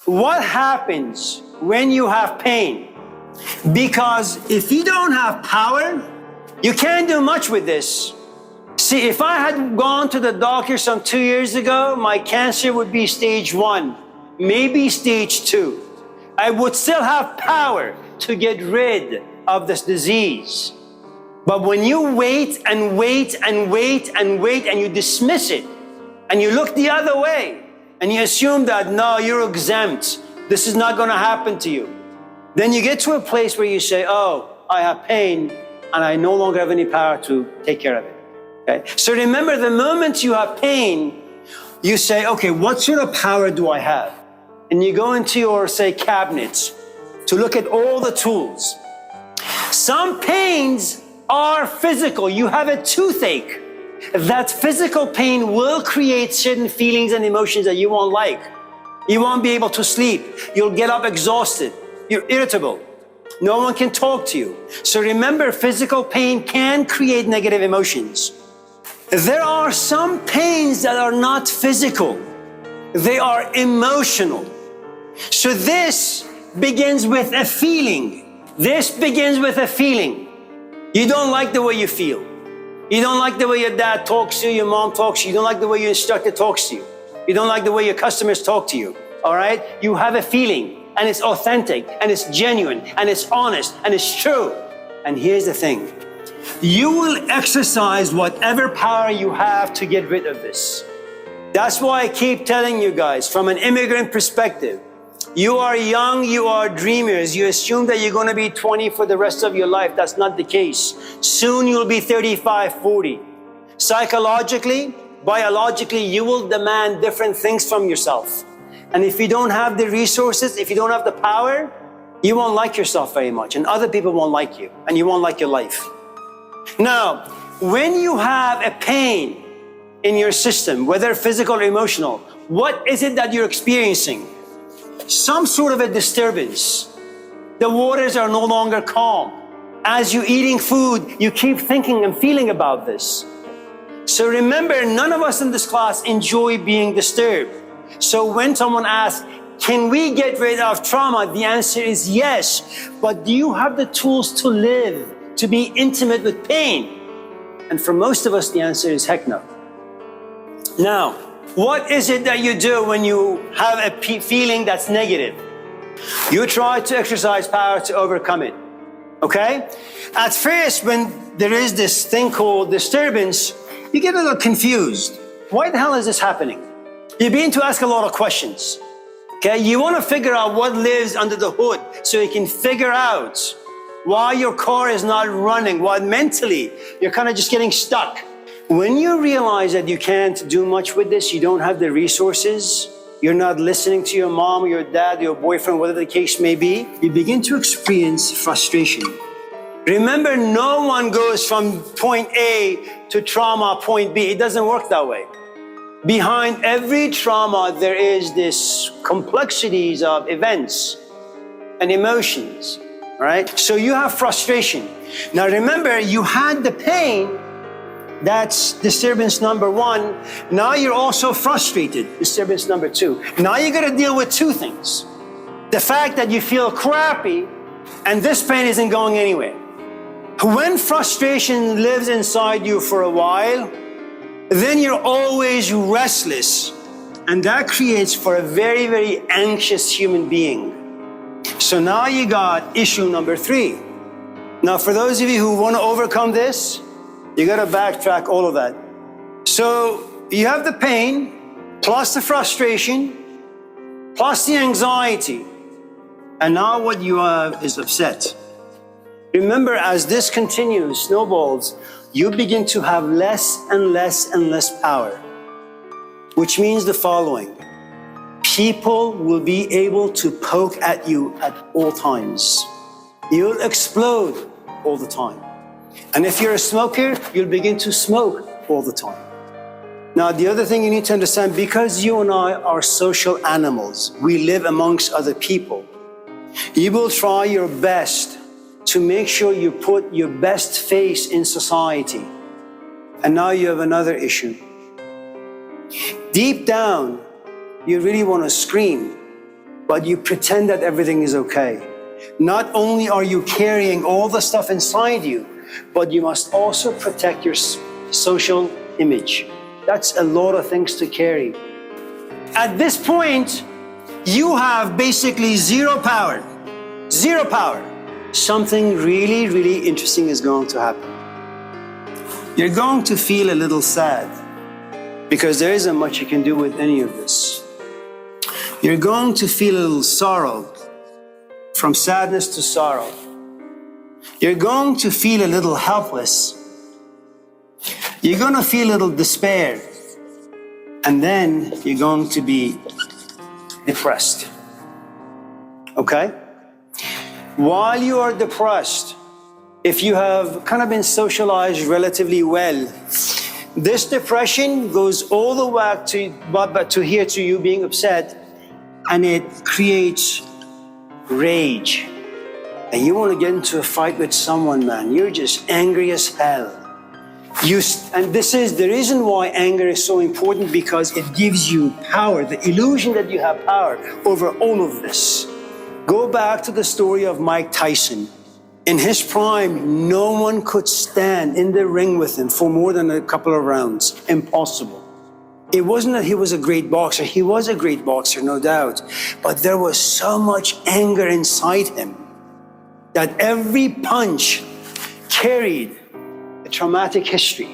what happens when you have pain? Because if you don't have power, you can't do much with this. See, if I had gone to the doctor some 2 years ago, my cancer would be stage 1, maybe stage 2. I would still have power to get rid of this disease. But when you wait and wait and wait and wait and you dismiss it, and you look the other way, and you assume that, no, you're exempt, this is not going to happen to you, then you get to a place where you say, oh, I have pain, and I no longer have any power to take care of it. Okay? So remember, the moment you have pain, you say, okay, what sort of power do I have? And you go into your, say, cabinets to look at all the tools. Some pains are physical. You have a toothache. That physical pain will create certain feelings and emotions that you won't like. You won't be able to sleep. You'll get up exhausted. You're irritable. No one can talk to you. So remember, physical pain can create negative emotions. There are some pains that are not physical. They are emotional. So this begins with a feeling. This begins with a feeling. You don't like the way you feel. You don't like the way your dad talks to you, your mom talks to you. You don't like the way your instructor talks to you. You don't like the way your customers talk to you, all right? You have a feeling, and it's authentic, and it's genuine, and it's honest, and it's true. And here's the thing. You will exercise whatever power you have to get rid of this. That's why I keep telling you guys, from an immigrant perspective, you are young, you are dreamers. You assume that you're going to be 20 for the rest of your life. That's not the case. Soon you'll be 35, 40. Psychologically, biologically, you will demand different things from yourself. And if you don't have the resources, if you don't have the power, you won't like yourself very much. And other people won't like you. And you won't like your life. Now, when you have a pain in your system, whether physical or emotional, what is it that you're experiencing? Some sort of a disturbance. The waters are no longer calm. As you're eating food, you keep thinking and feeling about this. So remember, none of us in this class enjoy being disturbed. So when someone asks, can we get rid of trauma? The answer is yes. But do you have the tools to live, to be intimate with pain? And for most of us, the answer is heck no. Now, what is it that you do when you have a feeling that's negative? You try to exercise power to overcome it, okay? At first, when there is this thing called disturbance, you get a little confused. Why the hell is this happening? You begin to ask a lot of questions, okay? You want to figure out what lives under the hood so you can figure out why your car is not running, why mentally you're kind of just getting stuck. When you realize that you can't do much with this, you don't have the resources, you're not listening to your mom, or your dad, your boyfriend, whatever the case may be, you begin to experience frustration. Remember, no one goes from point A to trauma point B. It doesn't work that way. Behind every trauma, there is this complexities of events and emotions, right? So you have frustration. Now remember, you had the pain. That's disturbance number 1. Now you're also frustrated, disturbance number 2. Now you got to deal with 2 things. The fact that you feel crappy and this pain isn't going anywhere. When frustration lives inside you for a while, then you're always restless. And that creates for a very, very anxious human being. So now you got issue number 3. Now for those of you who want to overcome this, you got to backtrack all of that. So you have the pain, plus the frustration, plus the anxiety. And now what you have is upset. Remember, as this continues, snowballs, you begin to have less and less and less power. Which means the following. People will be able to poke at you at all times. You'll explode all the time. And if you're a smoker, you'll begin to smoke all the time. Now, the other thing you need to understand, because you and I are social animals, we live amongst other people, you will try your best to make sure you put your best face in society. And now you have another issue. Deep down, you really want to scream, but you pretend that everything is okay. Not only are you carrying all the stuff inside you, but you must also protect your social image. That's a lot of things to carry. At this point, you have basically zero power. Zero power. Something really, really interesting is going to happen. You're going to feel a little sad because there isn't much you can do with any of this. You're going to feel a little sorrow, from sadness to sorrow. You're going to feel a little helpless. You're going to feel a little despair. And then you're going to be depressed. Okay? While you are depressed, if you have kind of been socialized relatively well, this depression goes all the way to here, to you being upset, and it creates rage. And you want to get into a fight with someone, man. You're just angry as hell. And this is the reason why anger is so important, because it gives you power, the illusion that you have power over all of this. Go back to the story of Mike Tyson. In his prime, no one could stand in the ring with him for more than a couple of rounds. Impossible. It wasn't that he was a great boxer. He was a great boxer, no doubt. But there was so much anger inside him that every punch carried a traumatic history.